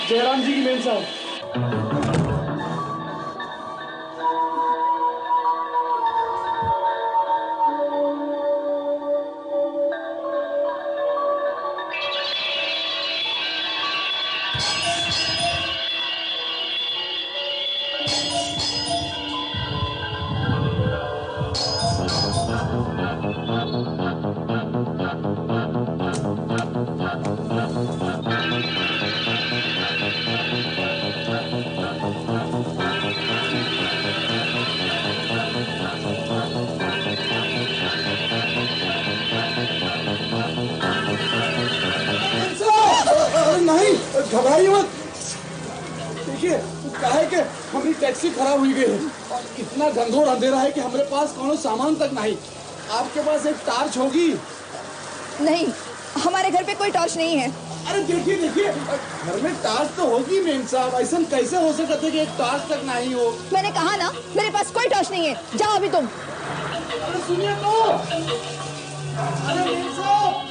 जयराम जी की मेम साहब। नहीं, घबराइए मत। देखिए, काहे के हमारी टैक्सी खराब हुई गई है और इतना घनघोर अंधेरा है कि हमारे पास कोनो सामान तक नहीं। आपके पास एक टॉर्च होगी? नहीं, हमारे घर पे कोई टॉर्च नहीं है। अरे देखिए देखिए, घर में टॉर्च तो होगी मेम साहब। ऐसा कैसे हो सकता है कि एक टॉर्च तक नहीं हो? मैंने कहा ना, मेरे पास कोई टॉर्च नहीं है। जाओ अभी तुम। अरे सुनिए तो। अरे मेम साहब।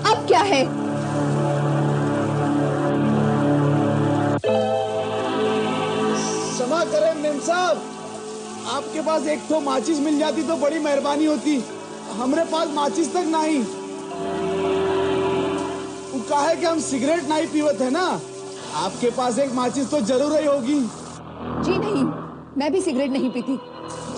अब क्या है? क्षमा करें मेम साहब, आपके पास एक तो माचिस मिल जाती तो बड़ी मेहरबानी होती। हमारे पास माचिस तक नहीं। वो काहे कि हम सिगरेट नहीं पीवत है ना। आपके पास एक माचिस तो जरूर ही होगी। जी नहीं, मैं भी सिगरेट नहीं पीती।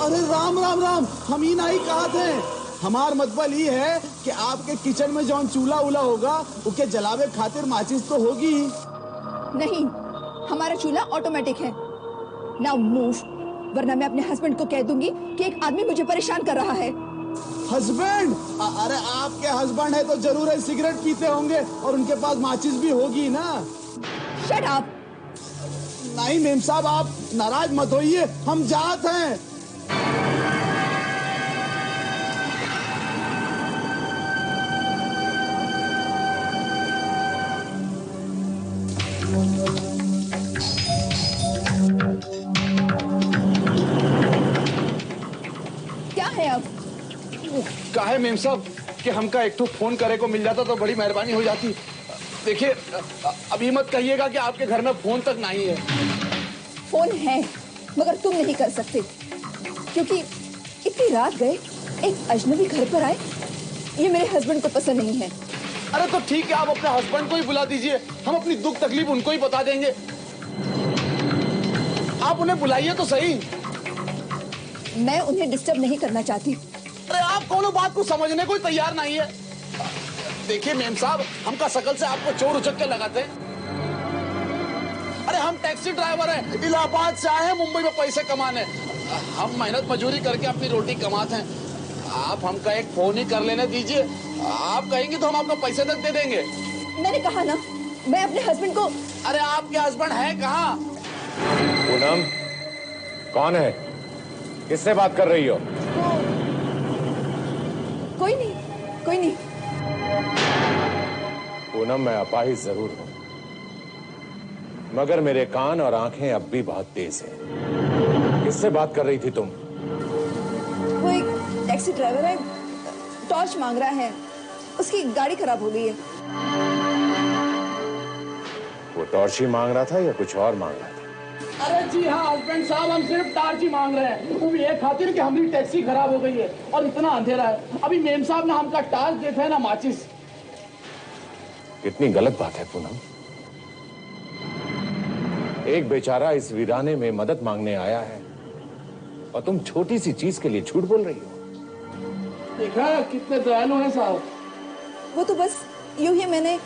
अरे राम राम राम, हम ही नहीं कहा थे। हमार मतलब ये है कि आपके किचन में जो चूल्हा उला होगा उसके जलावे खातिर माचिस तो होगी। नहीं, हमारा चूल्हा ऑटोमेटिक है। नाउ मूव, वरना मैं अपने हस्बैंड को कह दूंगी कि एक आदमी मुझे परेशान कर रहा है। हस्बैंड? अरे आपके हस्बैंड है तो जरूर है सिगरेट पीते होंगे और उनके पास माचिस भी होगी ना। Shut up. नहीं मेम साहब, आप नाराज मत होइए, हम जात हैं। क्या है अब? काहे मेम साहब कि हमका एक तो फोन करे को मिल जाता तो बड़ी मेहरबानी हो जाती। देखिए, अभी मत कहिएगा कि आपके घर में फोन तक नहीं है। फोन है, मगर तुम नहीं कर सकते, क्योंकि इतनी रात गए एक अजनबी घर पर आए, ये मेरे हस्बैंड को पसंद नहीं है। अरे तो ठीक है, आप अपने हस्बैंड को ही बुला दीजिए, हम अपनी दुख तकलीफ उनको ही बता देंगे। आप उन्हें बुलाइए तो सही। मैं उन्हें डिस्टर्ब नहीं करना चाहती। अरे आप कोनो बात को समझने को तैयार नहीं है। देखिए मेम साहब, हमका शकल से आपको चोर उचक के लगाते हैं। अरे हम टैक्सी ड्राइवर हैं, इलाहाबाद से आए हैं मुंबई में पैसे कमाने। हम मेहनत मजदूरी करके अपनी रोटी कमाते हैं। आप हमका एक फोन ही कर लेने दीजिए। आप कहेंगे तो हम आपको पैसे तक दे देंगे। मैंने कहा ना, मैं अपने हस्बैंड को। अरे आपके हस्बैंड है कहाँ? पूनम, कौन है? किससे बात कर रही हो? कोई नहीं, कोई नहीं। पूनम, मैं अपाहिज जरूर हूं, मगर मेरे कान और आंखें अब भी बहुत तेज हैं। किससे बात कर रही थी तुम? वो एक टैक्सी ड्राइवर है, टॉर्च मांग रहा है। उसकी गाड़ी खराब हो गई है। वो टॉर्च ही मांग रहा था या कुछ और मांग रहा था? अरे जी हाँ हस्बैंड साहब, हम सिर्फ टॉर्च ही मांग रहे हैं। वो भी एक खातिर कि हमारी टैक्सी खराब हो गई है और इतना अंधेरा है। अभी मेम साहब ने हमका टॉर्च देखा है ना माचिस। कितनी गलत बात है पूनम। एक बेचारा इस वीराने में मदद मांगने आया है और तुम छोटी सी चीज के लिए झूठ बोल रही हो। देखा कितने दयालु हैं साहब। वो तो बस यूं ही मैंने।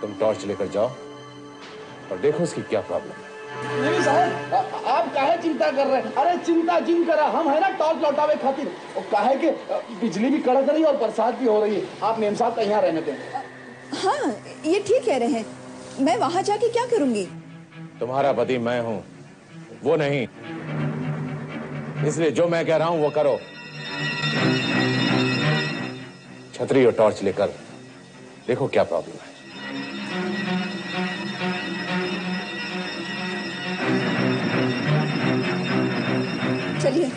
तुम टॉर्च लेकर जाओ और देखो उसकी क्या प्रॉब्लम है। नहीं साहब, आप काहे चिंता कर रहे हैं? अरे चिंता जिन करा, हम है ना टॉर्च लौटावे खातिर। और काहे के बिजली भी कड़क रही है और बरसात भी हो रही है। आप मेम साहब का यहाँ रहने दें। हाँ, ये ठीक कह रहे हैं। मैं वहां जाके क्या करूंगी? तुम्हारा पति मैं हूं, वो नहीं। इसलिए जो मैं कह रहा हूं वो करो। छतरी और टॉर्च लेकर देखो क्या प्रॉब्लम है। चलिए।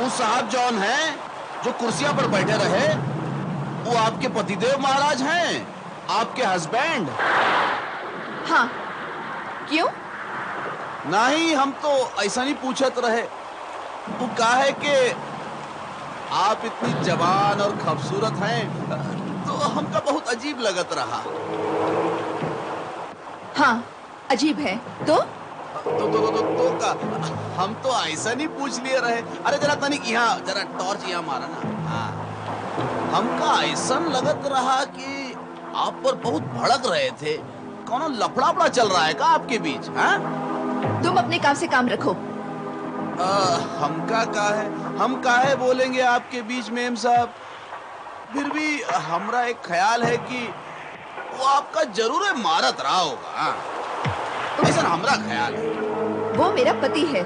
वो साहब जौन हैं जो कुर्सियां पर बैठे रहे, वो आपके पतिदेव महाराज हैं, आपके हस्बैंड। हाँ, क्यों? नहीं, हम तो ऐसा नहीं पूछत रहे। वो कहा है कि आप इतनी जवान और खूबसूरत हैं, तो हमका बहुत अजीब लगत रहा। हाँ, अजीब है। तो का हम तो ऐसा नहीं पूछ लिए रहे। अरे जरा तनिक यहाँ, जरा टॉर्च यहाँ मारा ना। हाँ, हमका ऐसा लगत रहा कि आप पर बहुत भड़क रहे थे। कौन लफड़ा चल रहा है का आपके बीच? हाँ, तुम अपने काम से काम रखो। हमका का है, हम काहे बोलेंगे आपके बीच मेम साहब। फिर भी हमरा एक ख्याल है कि वो आपका जरूर मारत रहा होगा। ऐसा हमरा ख्याल है। वो मेरा पति है।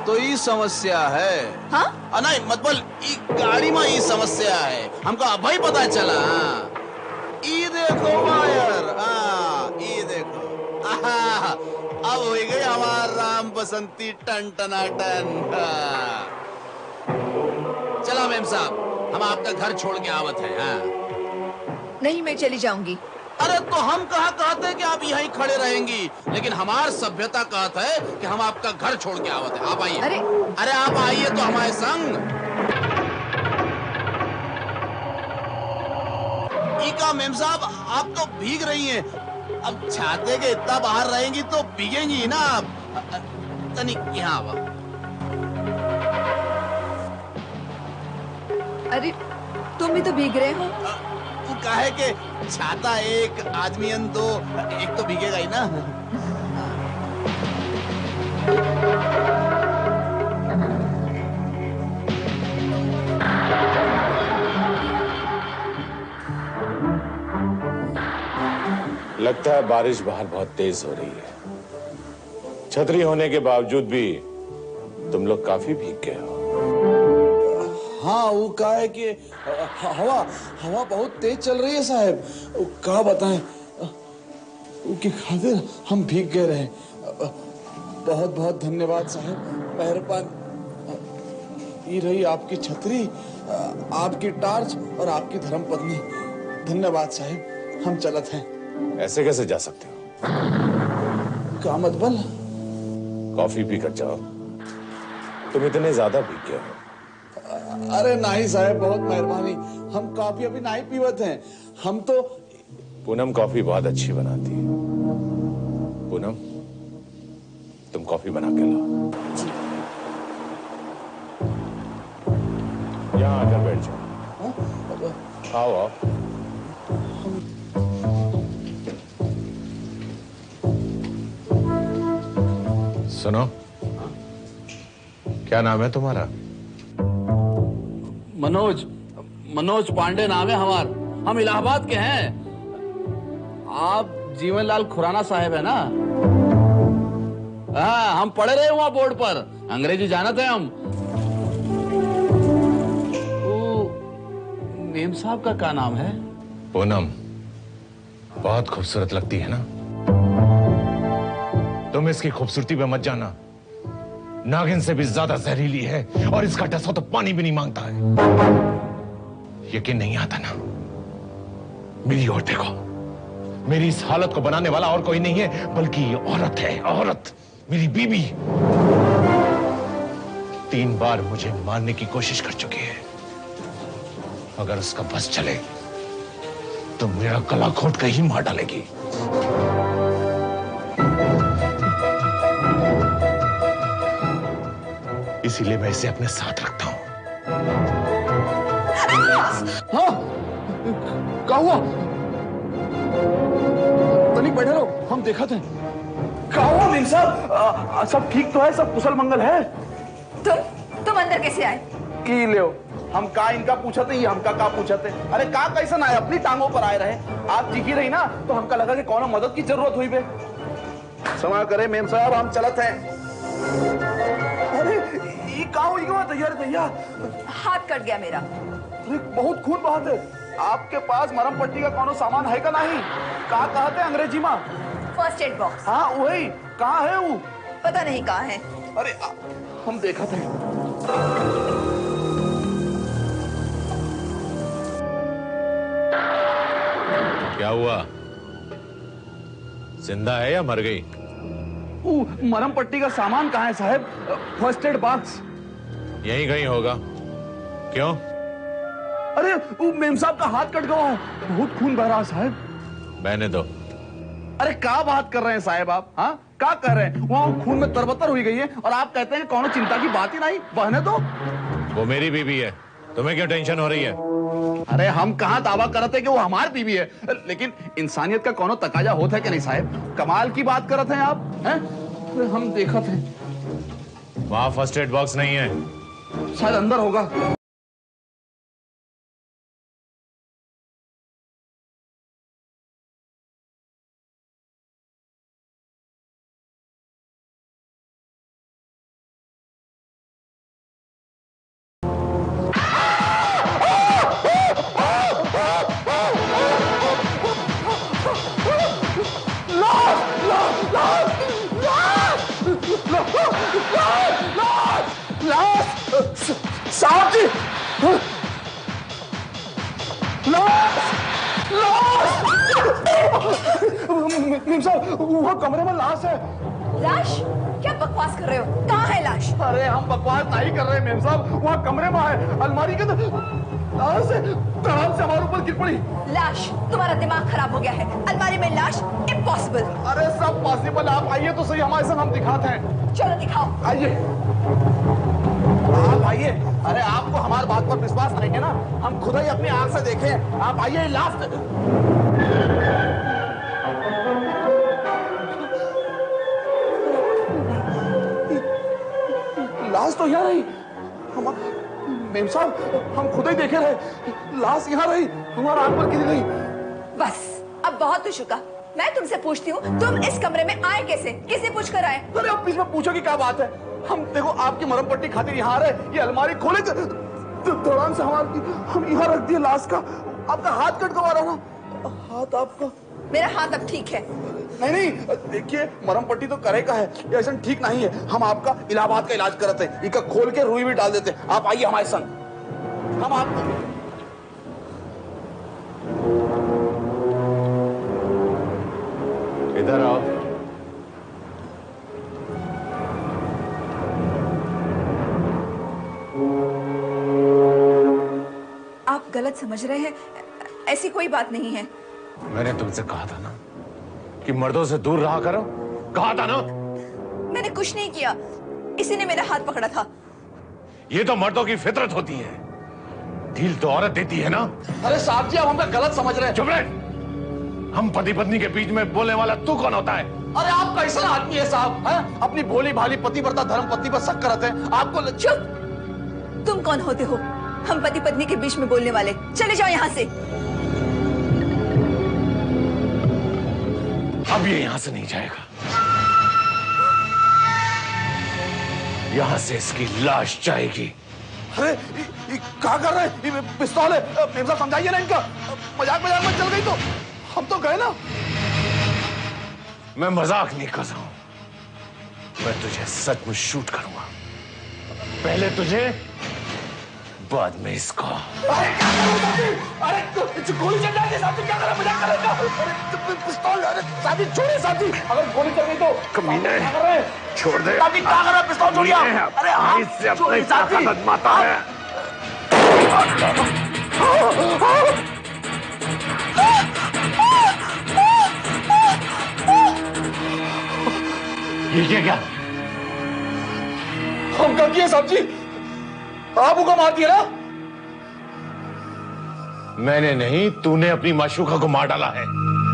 तो ये समस्या है। हाँ? नहीं, मतलब ये गाड़ी में ये समस्या है, हमको अभी पता चला। ये देखो वायर, हाँ ये देखो, अब हो गई हमारा राम बसंती टन टना टन। चला मेम साहब, हम आपका घर छोड़ के आवत है। हाँ? नहीं, मैं चली जाऊंगी। अरे तो हम कहा कहते हैं कि आप यहीं खड़े रहेंगी, लेकिन हमार सभ्यता कहता है कि हम आपका घर छोड़ के आवत है। आप आइए। अरे आप आइए तो हमारे संग। इका मेम साहब, आप तो भीग रही हैं। अब छाते के इतना बाहर रहेंगी तो भीगेंगी ना आप। तनिक यहाँ आओ। अरे तुम भी तो भीग रहे हो। वो काहे के छाता एक आदमियन दो, एक तो भीगेगा ही ना। लगता है बारिश बाहर बहुत तेज हो रही है। छतरी होने के बावजूद भी तुम लोग काफी भीग गए हो। हाँ, वो कहा है कि हवा बहुत तेज चल रही है साहब। क्या बताएं, उसकी खातिर हम भीग गए रहे। बहुत बहुत धन्यवाद साहब, मेहरबान। ये रही आपकी छतरी, आपकी टार्च और आपकी धर्मपत्नी। धन्यवाद साहब, हम चलत हैं। ऐसे कैसे जा सकते हो? क्या मतलब? कॉफी पीकर जाओ, तुम इतने ज्यादा भीग गए हो। अरे नहीं साहब, बहुत मेहरबानी। हम कॉफी अभी नहीं पीवत हैं। हम तो पूनम कॉफी बहुत अच्छी बनाती है। पूनम, तुम कॉफी बना के लाओ। यहाँ आकर बैठ जाओ। आओ आओ। सुनो, क्या नाम है तुम्हारा? मनोज पांडे नाम है हमार। हम इलाहाबाद के हैं। आप जीवनलाल खुराना साहब है ना? हाँ, हम पढ़े रहे वहां बोर्ड पर, अंग्रेजी जानते हैं हम। मेम साहब का क्या नाम है? पूनम बहुत खूबसूरत लगती है ना। तुम इसकी खूबसूरती पे मत जाना। नागिन से भी ज्यादा जहरीली है और इसका डसा तो पानी भी नहीं मांगता है। यकीन नहीं आता ना? मेरी ओर देखो। मेरी इस हालत को बनाने वाला और कोई नहीं है, बल्कि ये औरत है। औरत, मेरी बीबी। 3 बार मुझे मारने की कोशिश कर चुकी है। अगर उसका बस चले तो मेरा गला घोट कर ही मार डालेगी। इसीलिए मैं इसे अपने साथ रखता हूं। हाँ, क्या हुआ? तनिक बैठे रहो, हम देखा थे। क्या हुआ मेम साहब? सब ठीक तो है? सब कुशल मंगल है? तुम अंदर कैसे आए? की ले हम का इनका पूछा थे, हमका का पूछा थे। अरे का कैसा आए, अपनी टांगों पर आए रहे। आप दिखी रही ना, तो हमका लगा कि कौन मदद की जरूरत हुई बे। क्षमा करे मेम साहब, हम चलत हैं। अरे ये का हुई भैया? हाथ कट गया मेरा। बहुत खून बहात है। आपके पास मरम पट्टी का कौन सामान है का नहीं? का कहते अंग्रेजी में? First aid box. हाँ वही, कहाँ है वो? पता नहीं कहाँ है। अरे हम देखा थे। क्या हुआ? जिंदा है या मर गई? मरहम पट्टी का सामान कहाँ है साहब? फर्स्ट एड बॉक्स यहीं कहीं होगा। क्यों? अरे वो मेम साहब का हाथ कट गया है, बहुत खून बह रहा है साहब। बहने दो। अरे क्या बात कर रहे हैं साहब आप? हाँ क्या कर रहे हैं? वहाँ खून में तरबतर हुई गई है और आप कहते हैं कि कौनो चिंता की बात ही नहीं। बहने दो। वो मेरी बीवी है, तुम्हें क्यों टेंशन हो रही है? अरे हम कहाँ दावा करते हैं कि वो हमारी बीवी है, लेकिन इंसानियत का कौनो तकाजा होता है कि नहीं साहब? कमाल की बात करते हैं आप हैं? हम देखा थे। वहां फर्स्ट एड बॉक्स नहीं है, शायद अंदर होगा। साहब जी, मीम साहब वो कमरे में लाश है। लाश? क्या बकवास कर रहे हो? कहाँ है लाश? अरे हम बकवास नहीं कर रहे मेम साहब, वहाँ कमरे में है, अलमारी के अंदर लाश है, धड़ाम से हमारे ऊपर गिर पड़ी। लाश? तुम्हारा दिमाग खराब हो गया है। अलमारी में लाश? इम्पॉसिबल। अरे सब पॉसिबल, आप आइए तो सही, हमारे साथ हम दिखाते हैं। चलो दिखाओ। आइए आप आइए। अरे आपको हमारी बात पर विश्वास नहीं है ना? हम खुद ही अपनी आंख से देखें। आप आइए। लास्ट लाश तो यहाँ रही। हम मेम साहब हम खुद ही देखे रहे, लाश यहाँ रही, तुम्हारा आंख पर गिरी गई। बस अब बहुत हो चुका। मैं तुमसे पूछती हूँ, तुम इस कमरे में आए कैसे? किसे पूछ कर आए? अरे अब बीच में पूछो की क्या बात है? हम देखो आपकी मरहम पट्टी खातिर यहाँ आ रहे, ये अलमारी खोले दौरान से हमारी हम यहाँ रख दिए लाश का। आपका हाथ कट गवा रहा ना, हाथ आपका। मेरा हाथ अब ठीक है। नहीं नहीं देखिए, मरहम पट्टी तो करे का है, ये ऐसा ठीक नहीं है। हम आपका इलाहाबाद का इलाज करते हैं, इनका खोल के रुई भी डाल देते हैं। आप आइए हमारे संग, हम आपको। इधर आओ। आप गलत समझ रहे हैं, ऐसी कोई बात नहीं है। मैंने तुमसे कहा था ना कि मर्दों से दूर रहा करो, कहा था ना? मैंने कुछ नहीं किया, इसी ने मेरा हाथ पकड़ा था। ये तो मर्दों की फितरत होती है, ढील तो औरत देती है ना। अरे साहब जी आप हमें गलत समझ रहे हैं। चुप रहे। हम पति पत्नी के बीच में बोलने वाला तू कौन होता है? अरे आप कैसा आदमी है साहब, हैं? अपनी भोली भाली पतिव्रता धर्म पत्नी पर शक करते हैं। आपको चुप। तुम कौन होते हो हम पति पत्नी के बीच में बोलने वाले? चले जाओ यहाँ से। अब ये यहां से नहीं जाएगा, यहां से इसकी लाश जाएगी। अरे क्या कर रहे हैं? ये पिस्तौल है। मेम साहब समझाइए ना इनका, मजाक मजाक में चल गई तो हम तो गए ना। मैं मजाक नहीं कर रहा हूं, मैं तुझे सचमुच शूट करूंगा। पहले तुझे, बाद में इसको। अरे क्या कर रहे हो? अरे गोली चल जाएगी साथी, क्या कर रहे हो? मजाक कर रहे हो? अरे पिस्तौल, अरे साथी छोड़िए साथी, अगर गोली चल गई तो। कमीने, क्या कर रहे हैं? छोड़ दे साथी क्या कर रहे हैं? पिस्तौल छोड़िए। अरे आप इससे अपने ताकत आजमाता है। ये क्या? हम गलती है साहब जी, आप हुक्म आती है ना। मैंने नहीं, तूने अपनी माशूका को मार डाला है।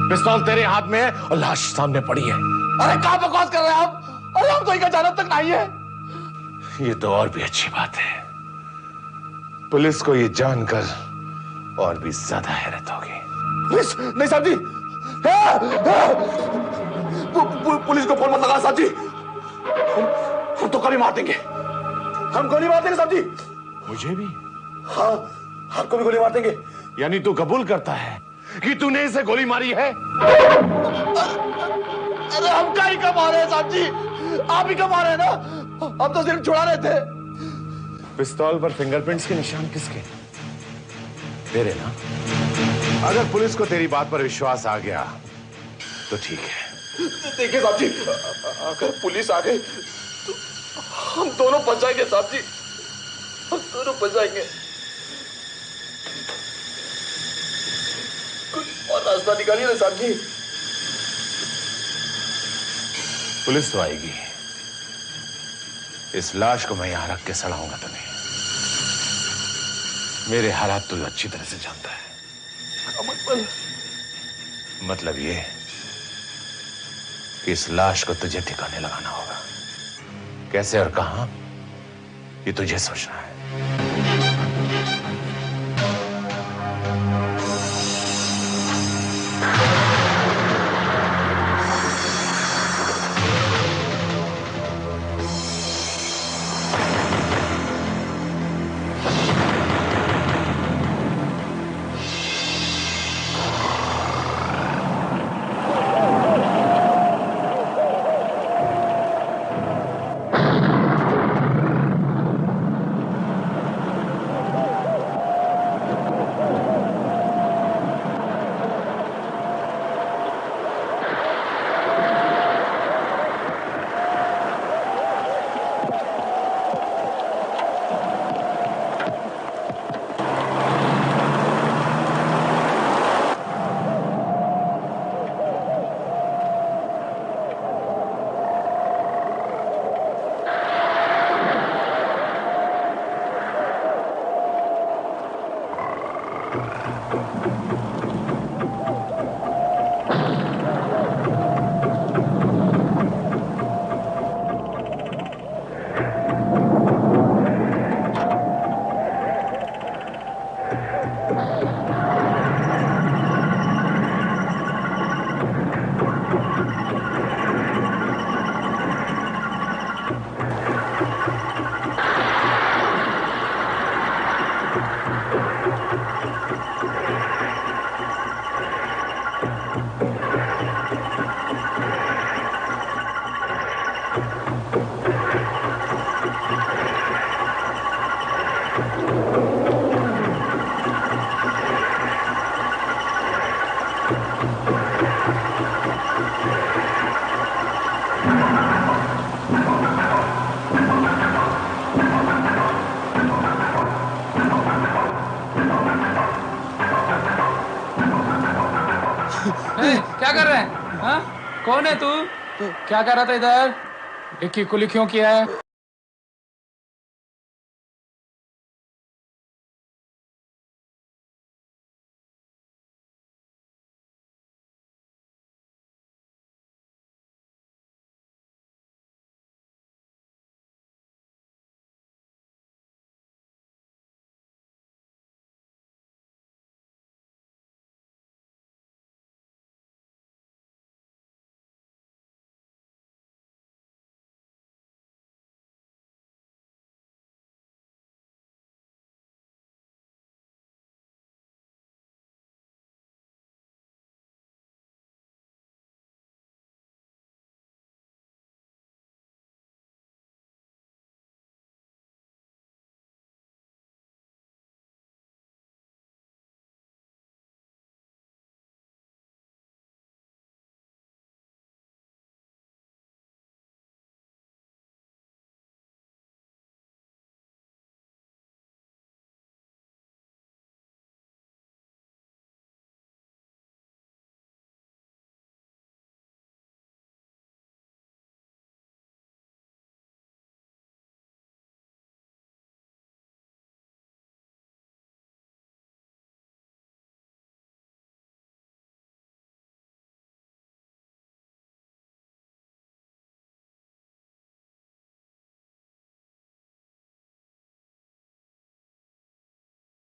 पिस्तौल तेरे हाथ में है और लाश सामने पड़ी है। अरे क्या बकवास कर रहे हैं आप? अरे हम तो इनका जानब तक नहीं है। ये तो और भी अच्छी बात है, पुलिस को ये जानकर और भी ज्यादा हैरत होगी। पुलिस नहीं साहब जी, पुलिस को फोन मत लगा साहब जी, हम तो कभी मार देंगे, हम गोली मार देंगे साहब जी। मुझे भी? हाँ आपको भी गोली मार देंगे। यानी तू कबूल करता है कि तूने इसे गोली मारी है? अरे हम क्या ही कमा रहे हैं साहब जी, आप ही कमा रहे हैं ना, अब तो सिर्फ छुड़ा रहे थे। पिस्तौल पर फिंगरप्रिंट्स के निशान किसके? तेरे ना। अगर पुलिस को तेरी बात पर विश्वास आ गया तो ठीक है। देखिए साहब जी, अगर पुलिस आ गई तो हम दोनों बच जाएंगे साहब जी, हम दोनों बच जाएंगे। कोई और रास्ता निकालिए ना साहब जी। पुलिस तो आएगी, इस लाश को मैं यहां रख के सड़ाऊंगा तुम्हें। मेरे हालात तो अच्छी तरह से जानता है। मतलब ये कि इस लाश को तुझे ठिकाने लगाना होगा। कैसे और कहां, ये तुझे सोचना है। क्या कर रहे हैं? हाँ? कौन है तू? क्या कर रहा था इधर? डिक्की खुली क्यों किया है?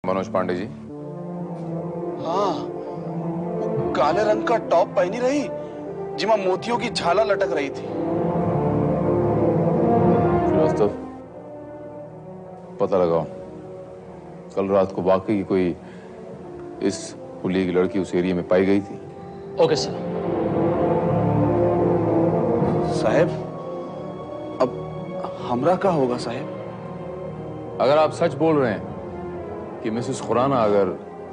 मनोज पांडे जी। हाँ, वो काले रंग का टॉप पहनी रही जिसमें मोतियों की झाला लटक रही थी। श्रीवास्तव, पता लगाओ कल रात को वाकई कोई इस पुलिया की लड़की उस एरिया में पाई गई थी। Okay sir. साहब, हमरा का होगा साहब? अगर आप सच बोल रहे हैं कि मिसेस खुराना अगर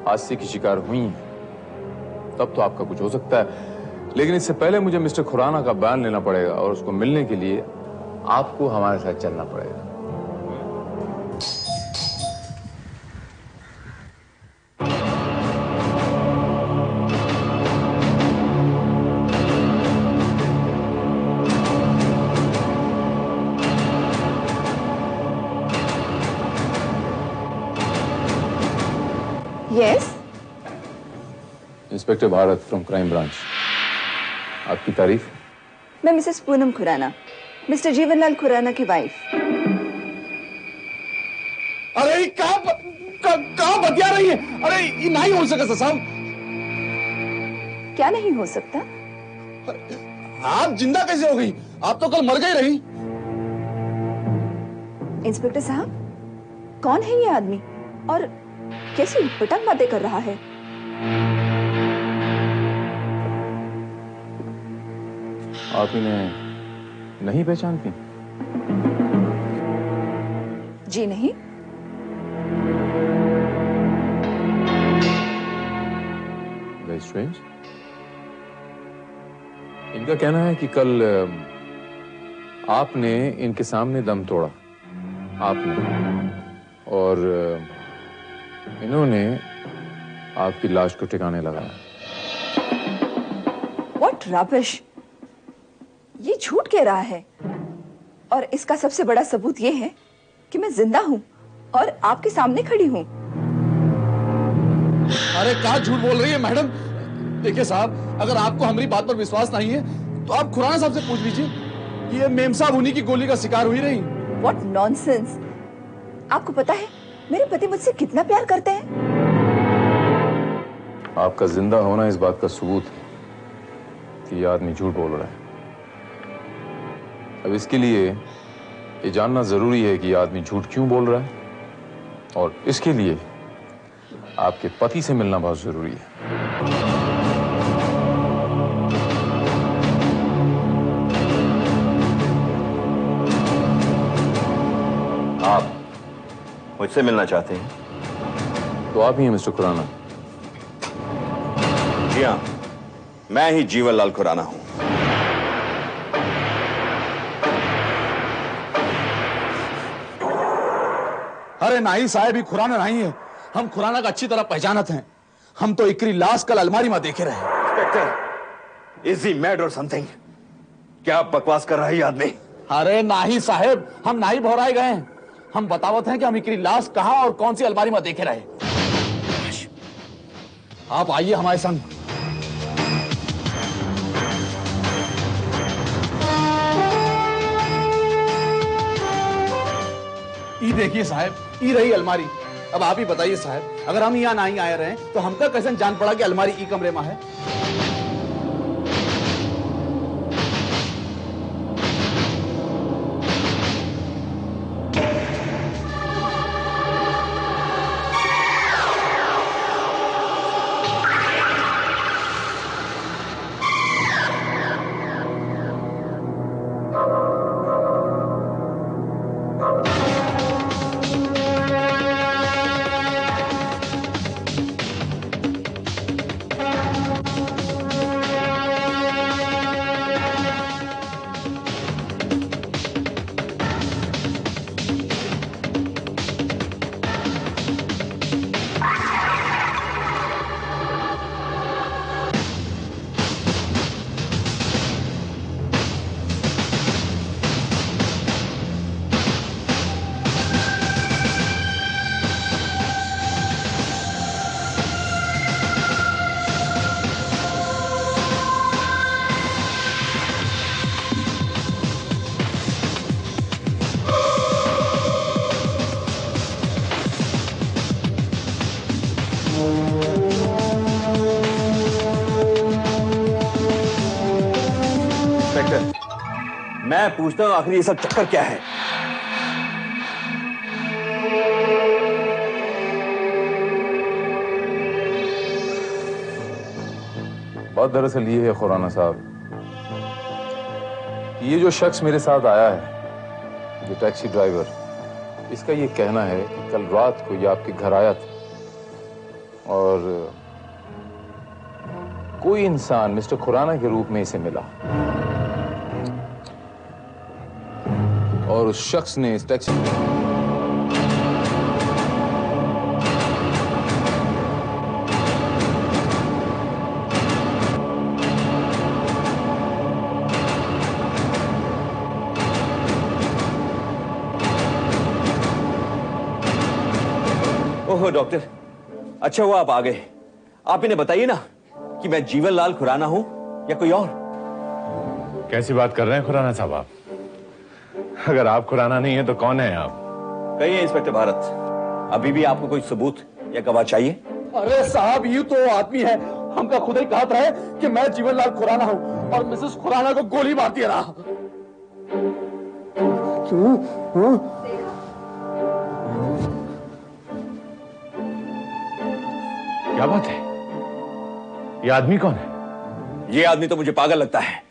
हादसे की शिकार हुई हैं, तब तो आपका कुछ हो सकता है, लेकिन इससे पहले मुझे मिस्टर खुराना का बयान लेना पड़ेगा और उसको मिलने के लिए आपको हमारे साथ चलना पड़ेगा। Yes, inspector Bharat from crime branch. आपकी तारीफ? मैं मिसेस पूनम खुराना, मिस्टर जीवनलाल खुराना की वाइफ। अरे कहाँ बतिया रही है? अरे ये नहीं हो सकता साहब। क्या नहीं हो सकता? आप जिंदा कैसे हो गई? आप तो कल मर गई रही। इंस्पेक्टर साहब, कौन है ये आदमी और कैसी उटपटांग बातें कर रहा है? आप इन्हें नहीं पहचानती? जी नहीं। Very strange. इनका कहना है कि कल आपने इनके सामने दम तोड़ा, आपने, और इन्होंने आपकी लाश को ठिकाने लगाया। What rubbish! ये झूठ कह रहा है और इसका सबसे बड़ा सबूत ये है कि मैं जिंदा हूं और आपके सामने खड़ी हूं। अरे क्या झूठ बोल रही है मैडम? देखिए साहब, अगर आपको हमारी बात पर विश्वास नहीं है तो आप खुराना साहब से पूछ लीजिए कि ये मेम साहब उन्हीं की गोली का शिकार हुई रही। What nonsense! आपको पता है मेरे पति मुझसे कितना प्यार करते हैं? आपका जिंदा होना इस बात का सबूत है कि ये आदमी झूठ बोल रहा है। अब इसके लिए ये जानना जरूरी है कि ये आदमी झूठ क्यों बोल रहा है, और इसके लिए आपके पति से मिलना बहुत जरूरी है। आप मुझसे मिलना चाहते हैं? तो आप ही हैं मिस्टर खुराना? जी हाँ, मैं ही जीवनलाल खुराना हूं। अरे नहीं साहब, ही खुराना नहीं है। हम खुराना का अच्छी तरह पहचानत हैं। हम तो इकरी लाश कल अलमारी में देखे रहे। इंस्पेक्टर, इज ही मैड और समथिंग? क्या बकवास कर रहा है ये आदमी? अरे नहीं साहब, हम नहीं भौराए गए हैं। हम बतावत हैं कि हम इकरी लाश कहां और कौन सी अलमारी में देखे रहे। आप आइए हमारे संग। ये देखिए साहब, ये रही अलमारी। अब आप ही बताइए साहब, अगर हम यहाँ नहीं आए रहे तो हमका कैसे जान पड़ा कि अलमारी ई कमरे में है? मैं पूछता हूं आखिर ये सब चक्कर क्या है? बात दरअसल ये है खुराना साहब, कि ये जो शख्स मेरे साथ आया है ये टैक्सी ड्राइवर, इसका ये कहना है कि कल रात को ये आपके घर आया था और कोई इंसान मिस्टर खुराना के रूप में इसे मिला और उस शख्स ने इस टैक्सी ओहो डॉक्टर, अच्छा हुआ आप आ गए। आप इन्हें बताइए ना कि मैं जीवनलाल खुराना हूं या कोई और। कैसी बात कर रहे हैं खुराना साहब आप? अगर आप खुराना नहीं है तो कौन है आप? कहिए इंस्पेक्टर भारत, अभी भी आपको कोई सबूत या गवाह चाहिए? अरे साहब, ये तो आदमी है, हमका खुद ही कहा था कि मैं जीवनलाल खुराना हूँ और मिसेस खुराना को गोली मारती रहा। क्यों? क्या बात है? ये आदमी कौन है? ये आदमी तो मुझे पागल लगता है।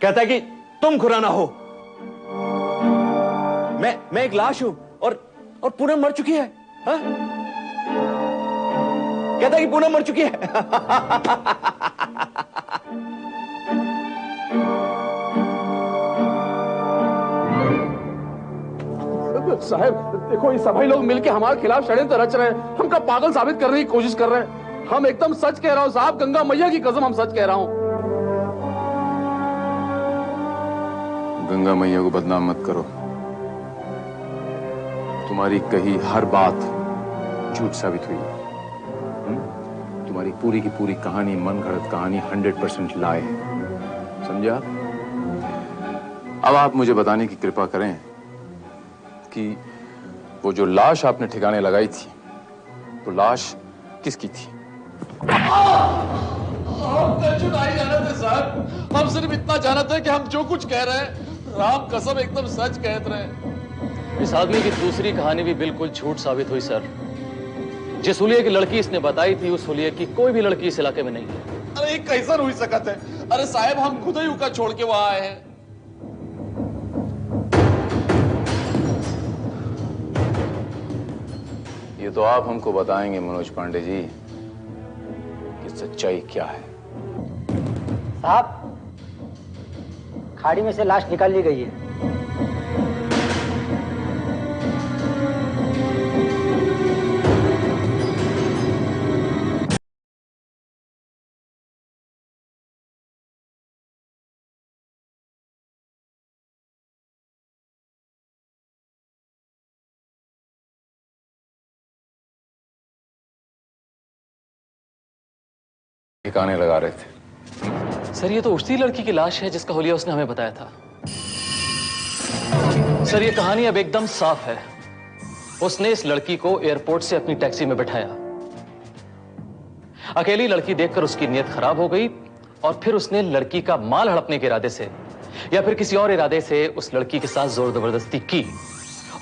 कहता है कि तुम खुराना हो। मैं एक लाश हूं और पूनम मर चुकी है। हा? कहता है कि पूनम मर चुकी है। साहब देखो, ये सभी लोग मिलके हमारे खिलाफ षड्यंत्र रच रहे हैं, हमका पागल साबित करने की कोशिश कर रहे हैं। हम एकदम सच कह रहा हूं साहब, गंगा मैया की कसम हम सच कह रहा हूं। गंगा मैया को बदनाम मत करो। तुम्हारी कही हर बात झूठ साबित हुई है। तुम्हारी पूरी की पूरी कहानी मनगढ़ंत कहानी 100% लाए है, समझा? अब आप मुझे बताने की कृपा करें कि वो जो लाश आपने ठिकाने लगाई थी, तो लाश किसकी थी? हम चुनाई जानते साहब, हम सिर्फ इतना जानते हैं कि हम जो कुछ कह रहे हैं राम कसम एकदम सच कहते रहे। इस आदमी की दूसरी कहानी भी बिल्कुल झूठ साबित हुई सर। जिस हुलिये की लड़की इसने बताई थी, उस हुलिये की कोई भी लड़की इस इलाके में नहीं है। अरे कैसा हुई सकत है? अरे साहब, हम खुद ही उका छोड़ के वहां आए हैं। ये तो आप हमको बताएंगे मनोज पांडे जी कि सच्चाई क्या है। साहब, खाड़ी में से लाश निकाल ली गई है। ठिकाने लगा रहे थे। सर ये तो उसी लड़की की लाश है जिसका हुलिया उसने हमें बताया था। सर ये कहानी अब एकदम साफ है। उसने इस लड़की को एयरपोर्ट से अपनी टैक्सी में बैठाया। अकेली लड़की देखकर उसकी नीयत खराब हो गई और फिर उसने लड़की का माल हड़पने के इरादे से या फिर किसी और इरादे से उस लड़की के साथ जोर जबरदस्ती की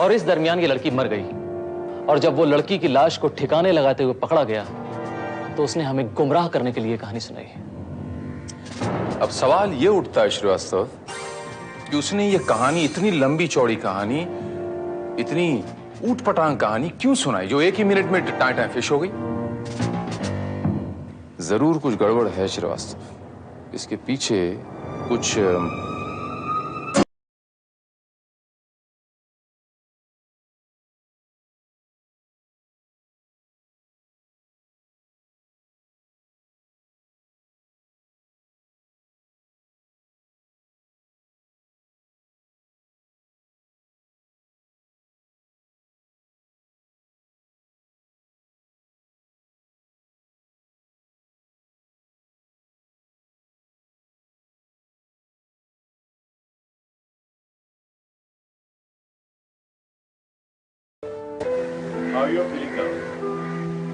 और इस दरमियान ये लड़की मर गई। और जब वो लड़की की लाश को ठिकाने लगाते हुए पकड़ा गया तो उसने हमें गुमराह करने के लिए कहानी सुनाई। अब सवाल ये उठता है श्रीवास्तव कि उसने ये कहानी, इतनी लंबी चौड़ी कहानी, इतनी ऊटपटांग कहानी क्यों सुनाई जो एक ही मिनट में टाइम टाइम फिश हो गई? जरूर कुछ गड़बड़ है श्रीवास्तव। इसके पीछे कुछ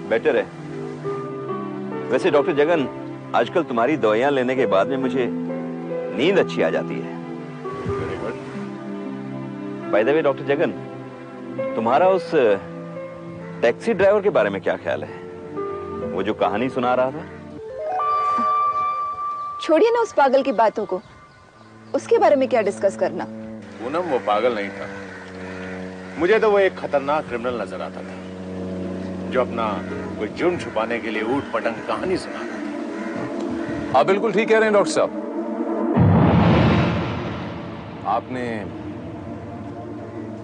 बेटर है। वैसे डॉक्टर जगन, आजकल तुम्हारी दवाइयां लेने के बाद में मुझे नींद अच्छी आ जाती है। By the way doctor Jagan, तुम्हारा उस टैक्सी ड्राइवर के बारे में क्या ख्याल है? वो जो कहानी सुना रहा था। छोड़िए ना उस पागल की बातों को, उसके बारे में क्या डिस्कस करना। पूनम वो पागल नहीं था। मुझे तो वो एक खतरनाक क्रिमिनल नजर आता था जो अपना कोई जुर्म छुपाने के लिए ऊट पटंग कहानी सुनाता था। आप बिल्कुल ठीक कह रहे हैं डॉक्टर साहब। आपने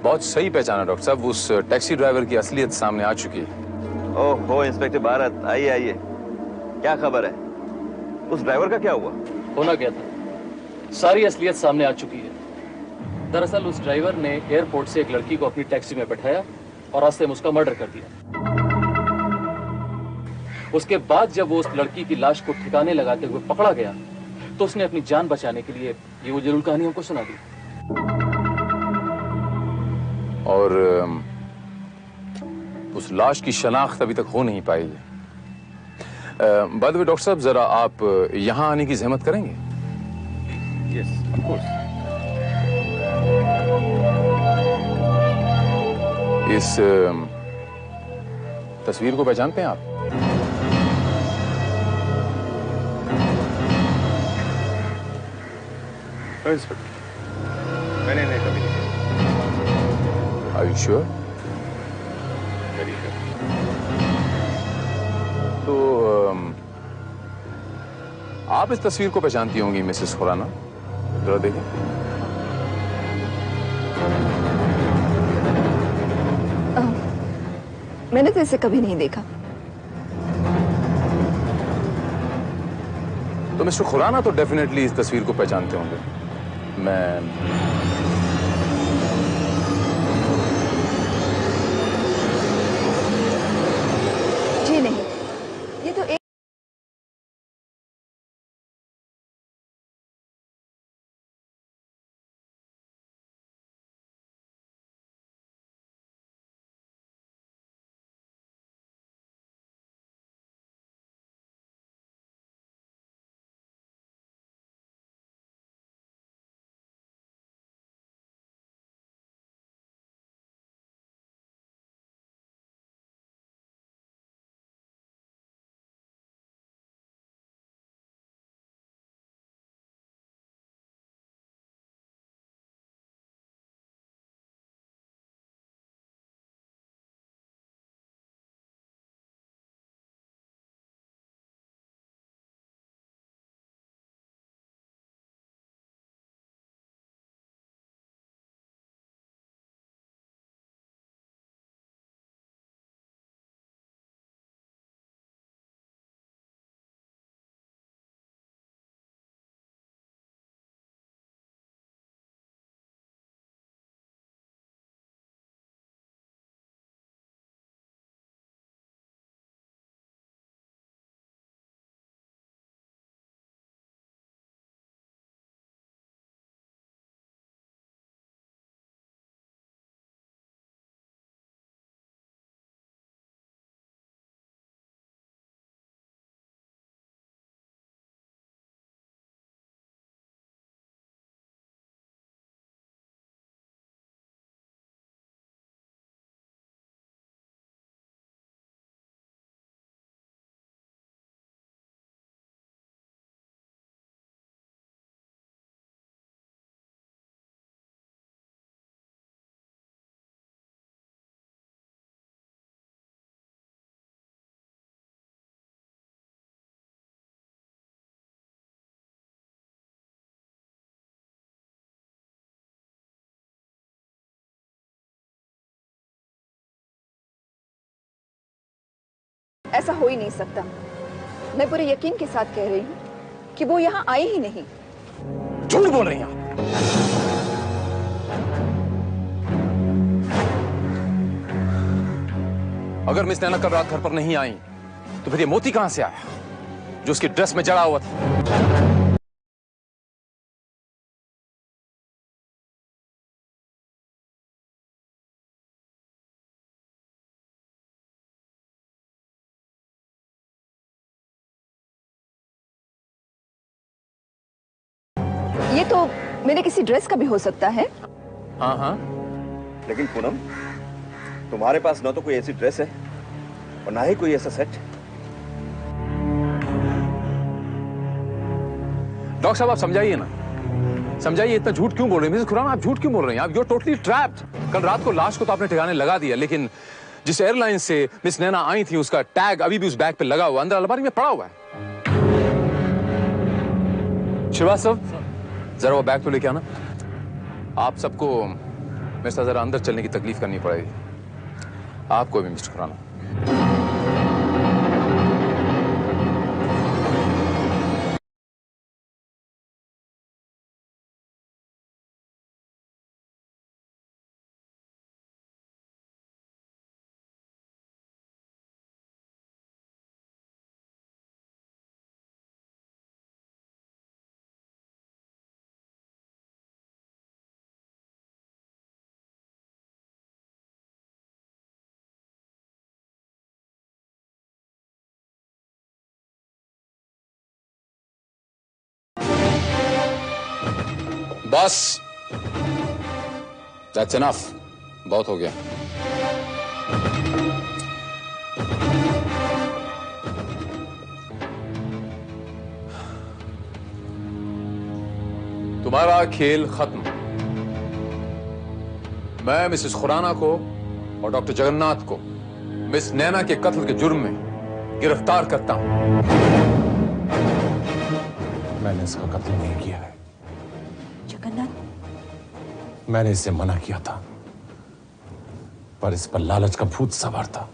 बहुत सही पहचाना डॉक्टर साहब। उस टैक्सी ड्राइवर की असलियत सामने आ चुकी है। ओहो इंस्पेक्टर भारत, आइए आइए, क्या खबर है? उस ड्राइवर का क्या हुआ? होना क्या था, सारी असलियत सामने आ चुकी है। दरअसल उस ड्राइवर ने एयरपोर्ट से एक लड़की को अपनी टैक्सी में बैठाया और रास्ते में उसका मर्डर कर दिया। उसके बाद जब वो उस लड़की की लाश को ठिकाने लगाते हुए पकड़ा गया तो उसने अपनी जान बचाने के लिए ये वो जरूर कहानी हमको सुना दी। और उस लाश की शनाख्त अभी तक हो नहीं पाई है। बाय द वे डॉक्टर साहब, जरा आप यहां आने की जहमत करेंगे? Yes, of course. इस तस्वीर को पहचानते हैं आप? इंस्पेक्टर, मैंने इन्हें कभी नहीं देखा। Are you sure? Very sure. तो आप इस तस्वीर को पहचानती होंगी मिसेस खुराना? जरा देखें। मैंने तो इसे कभी नहीं देखा। तो मिस्टर खुराना तो डेफिनेटली इस तस्वीर को पहचानते होंगे। मैं जी नहीं, ये तो एक ऐसा हो ही नहीं सकता। मैं पूरे यकीन के साथ कह रही हूँ कि वो यहाँ आई ही नहीं। झूठ बोल रही हैं आप। अगर मिस नैना कल रात घर पर नहीं आई तो फिर ये मोती कहां से आया जो उसकी ड्रेस में जड़ा हुआ था? ये तो मेरे किसी ड्रेस का भी हो सकता है। हाँ हाँ, लेकिन पूनम, तुम्हारे पास ना तो कोई ऐसी ड्रेस है और ना ही कोई ऐसा सेट। डॉक्टर साहब आप समझाइए ना। समझाइए, इतना झूठ क्यों बोल रहे हैं मिसेस खुराना? आप झूठ क्यों बोल रहे हैं? आप यू आर टोटली ट्रैप्ड। कल रात को लाश को तो आपने ठिकाने लगा दिया, लेकिन जिस एयरलाइन से मिस नैना आई थी उसका टैग अभी भी उस बैग पे लगा हुआ, अंदर अलमारी में पड़ा हुआ है। श्रीवास्तव, जरा वो बैग तो लेके आना। आप सबको मेरे साथ जरा अंदर चलने की तकलीफ करनी पड़ेगी, आपको भी मिस्टर खुराना। बस, दैट्स इनफ, बहुत हो गया। तुम्हारा खेल खत्म। मैं मिसेस खुराना को और डॉक्टर जगन्नाथ को मिस नैना के कत्ल के जुर्म में गिरफ्तार करता हूं। मैंने इसका कत्ल नहीं किया है। जगन्नाथ, मैंने इसे मना किया था, पर इस पर लालच का भूत सवार था।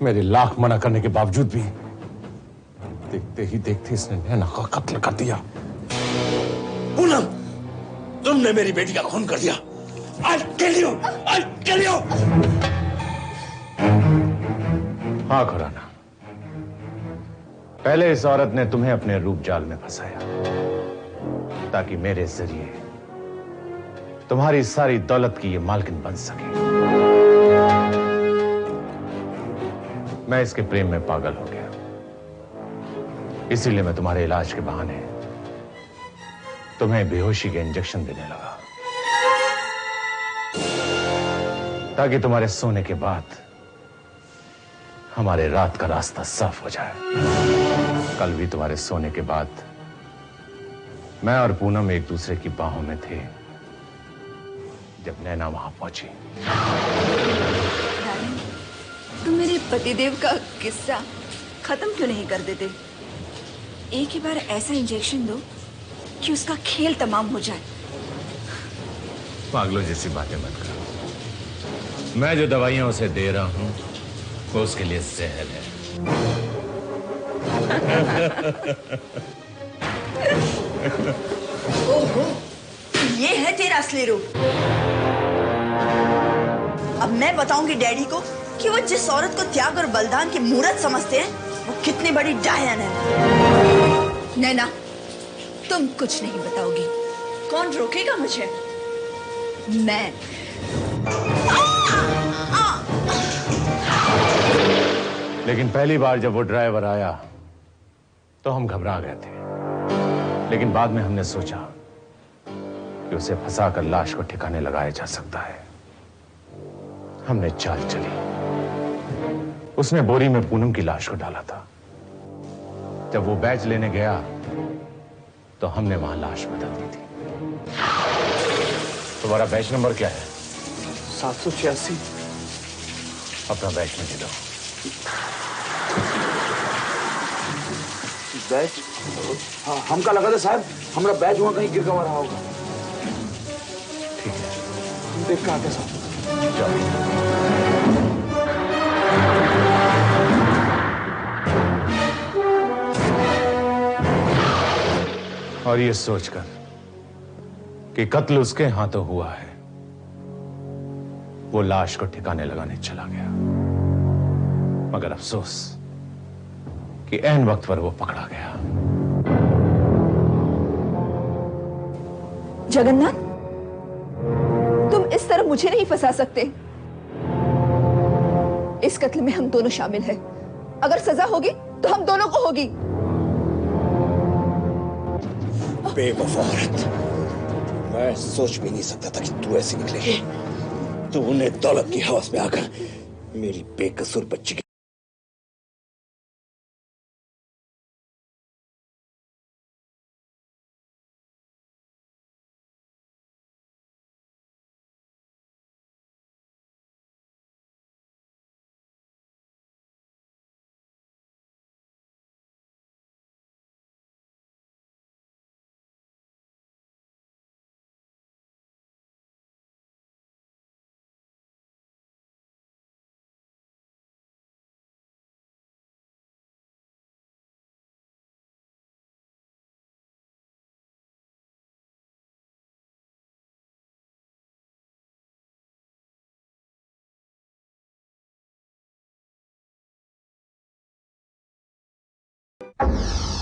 मेरे लाख मना करने के बावजूद भी देखते ही देखते इसने नैना का कत्ल कर दिया। पूनम, तुमने मेरी बेटी का खून कर दिया। I'll kill you! I'll kill you! हाँ खुराना, पहले इस औरत ने तुम्हें अपने रूप जाल में फंसाया ताकि मेरे जरिए तुम्हारी सारी दौलत की ये मालकिन बन सके। मैं इसके प्रेम में पागल हो गया, इसीलिए मैं तुम्हारे इलाज के बहाने तुम्हें बेहोशी के इंजेक्शन देने लगा ताकि तुम्हारे सोने के बाद हमारे रात का रास्ता साफ हो जाए। कल भी तुम्हारे सोने के बाद मैं और पूनम एक दूसरे की बाहों में थे जब नैना वहां पहुंची। तुम मेरे पतिदेव का किस्सा खत्म क्यों नहीं कर देते? एक ही बार ऐसा इंजेक्शन दो कि उसका खेल तमाम हो जाए। पागलों जैसी बातें मत करो। मैं जो दवाइयां उसे दे रहा हूं वो उसके लिए जहर है। ओहो, ये है तेरा असली रूप। अब मैं बताऊंगी डैडी को कि वो जिस औरत को त्याग और बलिदान की मूरत समझते हैं वो कितनी बड़ी डायन है। नैना, तुम कुछ नहीं बताओगी। कौन रोकेगा मुझे? मैं। लेकिन पहली बार जब वो ड्राइवर आया तो हम घबरा गए थे, लेकिन बाद में हमने सोचा कि उसे फंसाकर लाश को ठिकाने लगाया जा सकता है। हमने चाल चली। उसने बोरी में पूनम की लाश को डाला था। जब वो बैच लेने गया तो हमने वहां लाश बदल दी थी। तुम्हारा बैच नंबर क्या है? 786। अपना बैच मुझे दो। बैच? हाँ, हमका लगा था साहब हमारा बैच वहां कहीं गिर गवा रहा होगा। ठीक है, हम देख के आते साहब। और ये सोचकर कि कत्ल उसके हाथों हुआ है, वो लाश को ठिकाने लगाने चला गया। मगर अफसोस कि ऐन वक्त पर वो पकड़ा गया। जगन्नाथ, तुम इस तरह मुझे नहीं फंसा सकते। इस कत्ल में हम दोनों शामिल हैं। अगर सजा होगी तो हम दोनों को होगी। बेवफा औरत, मैं सोच भी नहीं सकता था कि तू ऐसी निकलेगी। तूने दौलत की हवस में आकर मेरी बेकसूर बच्ची की है।